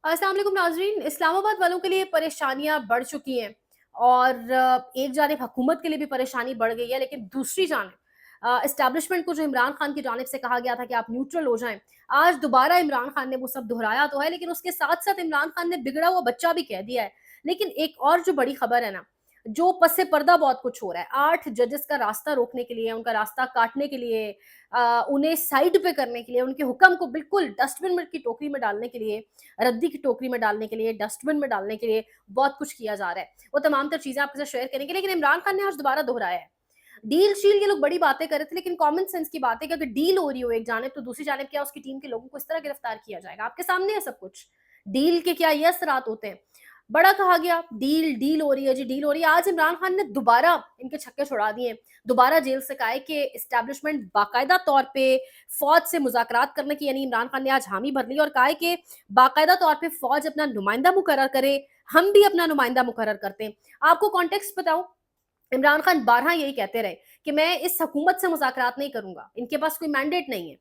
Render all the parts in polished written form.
अस्सलाम वालेकुम नाज़रीन। इस्लामाबाद वालों के लिए परेशानियाँ बढ़ चुकी हैं और एक जानिब हुकूमत के लिए भी परेशानी बढ़ गई है, लेकिन दूसरी जानिब एस्टैब्लिशमेंट को जो इमरान खान की जानिब से कहा गया था कि आप न्यूट्रल हो जाएँ, आज दोबारा इमरान खान ने वो सब दोहराया तो है, लेकिन उसके साथ-साथ इमरान खान ने बिगड़ा हुआ बच्चा भी कह दिया है। लेकिन एक और जो बड़ी खबर है ना, जो पस पर्दा बहुत कुछ हो रहा है, 8 जजेस का रास्ता रोकने के लिए, उनका रास्ता काटने के लिए, उन्हें साइड पे करने के लिए, उनके हुक्म को बिल्कुल डस्टबिन में की टोकरी में डालने के लिए, रद्दी की टोकरी में डालने के लिए, डस्टबिन में डालने के लिए बहुत कुछ किया जा रहा है। वो तमाम तर चीज़ें आपके साथ शेयर करेंगे, लेकिन इमरान खान ने आज दोबारा दोहराया है। डील-शील ये लोग बड़ी बातें कर रहे थे, लेकिन कॉमन सेंस की बात है कि अगर डील हो रही हो एक जानिब, तो दूसरी जानिब क्या उसकी टीम के लोगों को इस तरह गिरफ्तार किया जाएगा? आपके सामने है सब कुछ। डील के क्या ये असरात होते हैं? बड़ा कहा गया, डील डील हो रही है जी, डील हो रही है। आज इमरान खान ने दोबारा इनके छक्के छुड़ा दिए हैं। दोबारा जेल से कहा है कि एस्टैब्लिशमेंट बाकायदा तौर पे फ़ौज से मुज़ाकरात करने की, यानी इमरान खान ने आज हामी भर ली और कहा है कि बाकायदा तौर पे फ़ौज अपना नुमाइंदा मुकर्रर करे, हम भी अपना नुमाइंदा मुकर्रर करते हैं। आपको कॉन्टेक्स्ट बताऊँ, इमरान खान बारहा यही कहते रहे कि मैं इस हुकूमत से मुज़ाकरात नहीं करूँगा, इनके पास कोई मैंडेट नहीं है।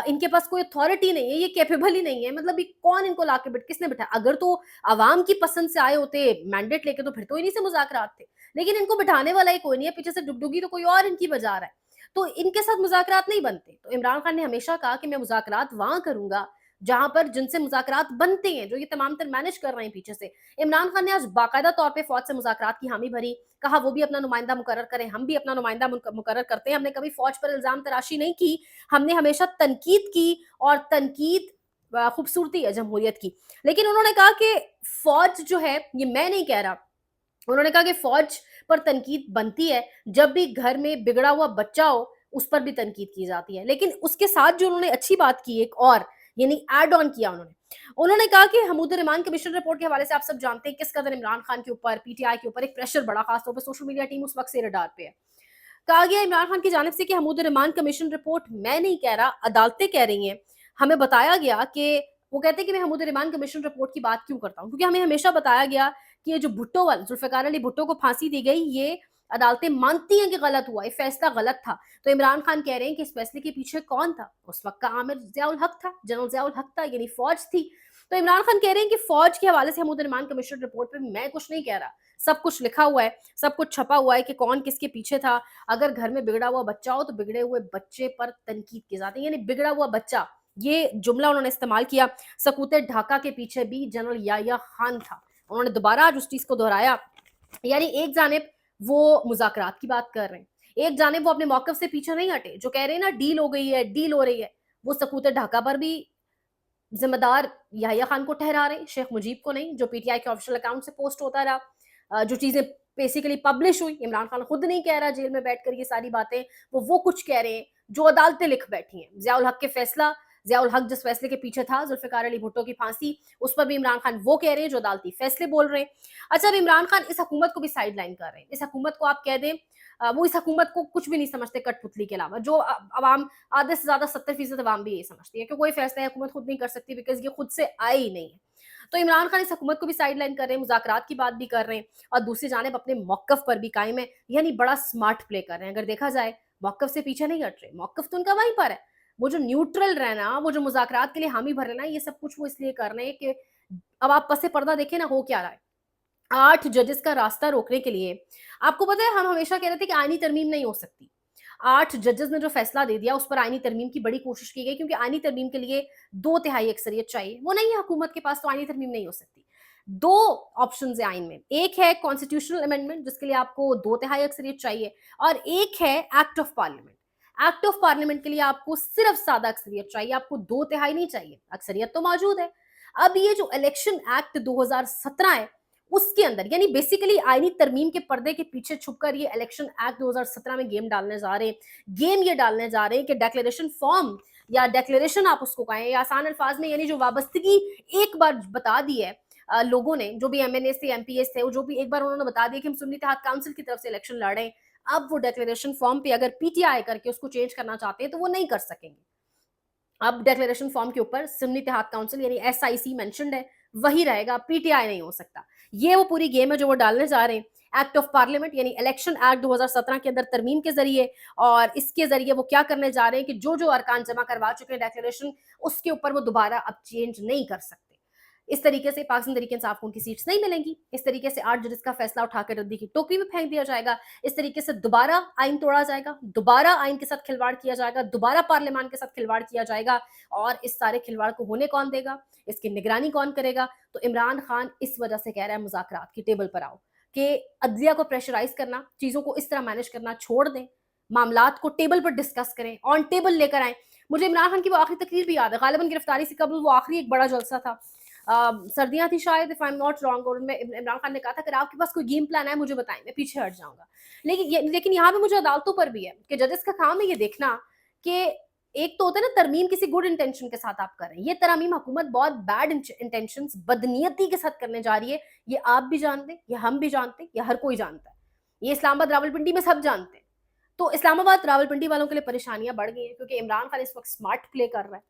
इनके पास कोई अथॉरिटी नहीं है, ये कैपेबल ही नहीं है, मतलब ये कौन इनको लाके किसने बिठाया? अगर तो अवाम की पसंद से आए होते मैंडेट लेके, तो फिर तो इन्हीं से मुज़ाकरात थे। लेकिन इनको बिठाने वाला ही कोई नहीं है, पीछे से डुगडुगी तो कोई और इनकी बजा रहा है। तो इनके साथ मुज़ाकरात नहीं बनते। तो इमरान खान ने हमेशा कहा कि मैं मुज़ाकरात वहाँ करूँगा, जहाँ पर जिनसे मुज़ाकरात बनते हैं, जो ये तमाम तर मैनेज कर रहे हैं पीछे से। इमरान खान ने आज बाकायदा तौर पे फ़ौज से मुज़ाकरात की हामी भरी, कहा वो भी अपना नुमाइंदा मुकर्रर करें, हम भी अपना नुमाइंदा मुकर्रर करते हैं। हमने कभी फ़ौज पर इल्ज़ाम तराशी नहीं की, हमने हमेशा तनकीद की, और तनकीद खूबसूरती है जमहूरियत की। लेकिन उन्होंने कहा कि फ़ौज जो है, ये मैं नहीं कह रहा, उन्होंने कहा कि फ़ौज पर तनकीद बनती है, जब भी घर में बिगड़ा हुआ बच्चा हो, उस पर भी तनकीद की जाती है। लेकिन उसके साथ जो उन्होंने अच्छी बात की एक और, यानी ऐड ऑन किया उन्होंने। उन्होंने कहा कि हमूद-उर-रहमान कमीशन रिपोर्ट के हवाले से आप सब जानते हैं किस कदर इमरान खान के ऊपर, पीटीआई के ऊपर एक प्रेशर बढ़ा, खास तौर पे सोशल मीडिया टीम उस वक़्त से रडार पे है। कहा गया इमरान खान की जानिब से कि हमूद-उर-रहमान कमीशन रिपोर्ट मैं नहीं कह रहा, अदालतें कह रही हैं। हमें बताया गया कि वो कहते हैं कि मैं हमूद-उर-रहमान कमीशन रिपोर्ट की बात क्यों करता हूँ? क्योंकि हमें हमेशा बताया गया कि ये जो भुट्टो वाले ज़ुल्फ़िकार अली भुट्टो को फांसी दी गई, ये अदालतें मानती हैं कि गलत हुआ, ये फैसला गलत था। तो इमरान खान कह रहे हैं कि इस फैसले के पीछे कौन था? उस वक़्त का आमिर ज़िया-उल हक था, जनरल ज़िया-उल हक था, यानी फ़ौज थी। तो इमरान खान कह रहे हैं कि फ़ौज के हवाले से हमूद-उर-रहमान कमीशन रिपोर्ट पे मैं कुछ नहीं कह रहा। सब कुछ लिखा हुआ है, सब कुछ छपा हुआ है कि कौन किसके पीछे था। अगर घर में बिगड़ा हुआ बच्चा हो, तो बिगड़े हुए बच्चे पर तनकीद की जाती है, यानी बिगड़ा हुआ बच्चा, ये जुमला उन्होंने इस्तेमाल किया। सकूत ढाका के पीछे भी जनरल याह्या खान था। उन्होंने दोबारा आज उस चीज़ को दोहराया। यानी एक जानिब वो मुज़ाकरात की बात कर रहे हैं, एक जानिब वो अपने मौक़िफ़ से पीछे नहीं हटे, जो कह रहे हैं ना डील हो गई है, डील हो रही है। वो सकूत ढाका पर भी ज़िम्मेदार याह्या खान को ठहरा रहे हैं, शेख मुजीब को नहीं, जो पीटीआई के ऑफ़िशियल अकाउंट से पोस्ट होता रहा। जो चीज़ें बेसिकली पब्लिश हुई, इमरान खान खुद नहीं कह रहा जेल में बैठकर ये सारी बातें, वो कुछ कह रहे हैं, जो अदालतें लिख बैठी हैं। ज़िया-उल हक के फैसला, ज़िया-उल हक जिस फैसले के पीछे था, ज़ुल्फ़िकार अली भुट्टो की फांसी, उस पर भी इमरान खान वो कह रहे हैं जो अदालती फैसले बोल रहे हैं। अच्छा, अब इमरान खान इस हुकूमत को भी साइड लाइन कर रहे हैं। इस हुकूमत को आप कह दें, वो इस हुकूमत को कुछ भी नहीं समझते कठपुतली के अलावा, जो अवाम आधे से ज़्यादा 70% अवाम भी यही समझती है कि कोई फैसला हुकूमत खुद नहीं कर सकती, बिकॉज़ ये खुद से आए ही नहीं है। तो इमरान खान इस हुकूमत को भी साइड लाइन कर रहे हैं, मुज़ाकरात की बात भी कर रहे हैं और दूसरी जानिब अपने मौक़िफ़ पर भी कायम है, यानी बड़ा स्मार्ट प्ले कर रहे हैं। अगर देखा जाए, मौक़िफ़ से पीछे नहीं हट रहे, मौक़िफ़ तो उनका वहीं पर है। वो जो न्यूट्रल रहना, वो जो मुज़ाकरात के लिए हामी भर लेना, ये सब कुछ वो इसलिए कर रहे हैं कि अब आप पस पर्दा देखें ना हो क्या रहा है। 8 जजेस का रास्ता रोकने के लिए, आपको पता है हम हमेशा कह रहे थे कि आईनी तरमीम नहीं हो सकती। 8 जजेस ने जो फैसला दे दिया, उस पर आईनी तरमीम की बड़ी कोशिश की गई, क्योंकि आईनी तरमीम के लिए 2 तिहाई अक्सरियत चाहिए। वो नहीं है हुकूमत के पास, तो आईनी तरमीम नहीं हो सकती। 2 ऑप्शंस हैं आईन में, एक है कॉन्स्टिट्यूशनल अमेंडमेंट, जिसके लिए आपको 2 तिहाई अक्सरियत चाहिए, और एक है act of parliament. Act of parliament के लिए आपको सिर्फ सादा अक्सरियत चाहिए, आपको 2 तिहाई नहीं चाहिए। अक्सरियत तो मौजूद है। अब ये जो इलेक्शन एक्ट 2017 है, उसके अंदर, यानी बेसिकली आईनी तरमीम के पर्दे के पीछे छुपकर ये इलेक्शन एक्ट 2017 में गेम डालने जा रहे हैं। गेम ये डालने जा रहे हैं कि डिक्लेरेशन फॉर्म, या डिक्लेरेशन आप उसको कहें, या आसान अल्फाज में यानी जो वाबस्तगी एक बार बता दी है लोगों ने, जो भी एमएनए थे, एमपीएस थे, वो जो भी एक बार उन्होंने बता दिया कि हम सुन्नी इत्तेहाद काउंसिल की तरफ से इलेक्शन लड़ रहे हैं, अब वो डिक्लेरेशन फॉर्म पे अगर पीटीआई करके उसको चेंज करना चाहते हैं, तो वो नहीं कर सकेंगे। अब डिक्लेरेशन फॉर्म के ऊपर सुन्नी इत्तेहाद काउंसिल यानी एसआईसी मेंशन्ड है, वही रहेगा, पीटीआई नहीं हो सकता। ये वो पूरी गेम है जो वो डालने जा रहे हैं। एक्ट ऑफ पार्लियामेंट यानी इलेक्शन एक्ट 2017 के अंदर तरमीम के जरिए, और इसके जरिए वो क्या करने जा रहे हैं कि जो जो अरकान जमा करवा चुके हैं डिक्लेरेशन, उसके ऊपर वो दोबारा अब चेंज नहीं कर सकते। इस तरीके से पाकिस्तान तहरीक-ए-इंसाफ को उनकी सीट्स नहीं मिलेंगी। इस तरीके से 8 जजेस का फैसला उठाकर रद्दी की टोकरी में फेंक दिया जाएगा। इस तरीके से दोबारा आइन तोड़ा जाएगा, दोबारा आइन के साथ खिलवाड़ किया जाएगा, दोबारा पार्लियामान के साथ खिलवाड़ किया जाएगा और इस सारे खिलवाड़ को होने कौन देगा? इसकी निगरानी कौन करेगा? तो इमरान खान इस वजह से कह रहा है मुज़ाकरात की टेबल पर आओ, कि अदलिया को प्रेशराइज़ करना, चीज़ों को इस तरह मैनेज करना छोड़ दें, मामलात को टेबल पर डिस्कस करें, ऑन टेबल लेकर आएँ। मुझे इमरान खान की वो आखिरी तकरीर भी याद है, ग़ालिबन गिरफ्तारी से कबल वो आखिरी एक बड़ा जलसा था। सर्दियाँ थी शायद, if I am not wrong, और उनमें इमरान खान ने कहा था अगर आपके पास कोई गेम प्लान है मुझे बताएं, मैं पीछे हट जाऊंगा। लेकिन यहाँ पे मुझे अदालतों पर भी है कि जजेस का काम है ये देखना कि एक तो होता है ना तरमीम किसी गुड इंटेंशन के साथ आप कर रहे हैं, ये तरमीम हुकूमत बहुत बैड इंटेंशन बदनीयती के साथ करने जा रही है। ये आप भी जानते हैं, ये हम भी जानते हैं, ये हर कोई जानता है, ये इस्लामाबाद रावलपिंडी में सब जानते हैं। तो इस्लामाबाद रावलपिंडी वालों के लिए परेशानियां बढ़ गई हैं क्योंकि इमरान खान इस वक्त स्मार्ट प्ले कर रहा है,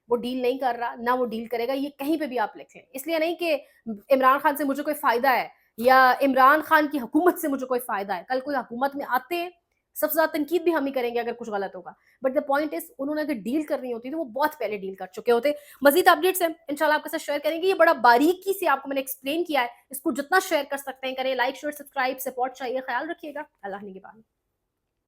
वो डील नहीं कर रहा, ना वो डील करेगा, ये कहीं पे भी आप लिख लें। इसलिए नहीं कि इमरान खान से मुझे कोई फ़ायदा है या इमरान खान की हुकूमत से मुझे कोई फ़ायदा है। कल कोई हुकूमत में आते हैं, सबसे ज़्यादा तनकीद भी हम ही करेंगे अगर कुछ गलत होगा। बट द पॉइंट इज़ उन्होंने अगर डील करनी होती तो वो बहुत पहले डील कर चुके होते। मज़ीद अपडेट्स हैं, इंशाल्लाह आपके साथ शेयर करेंगे। ये बड़ा बारीकी से आपको मैंने एक्सप्लेन किया है, इसको जितना शेयर कर सकते हैं करें। लाइक, शेयर, सब्सक्राइब, सपोर्ट चाहिए। ख़्याल रखिएगा। अल्लाह निगहबान।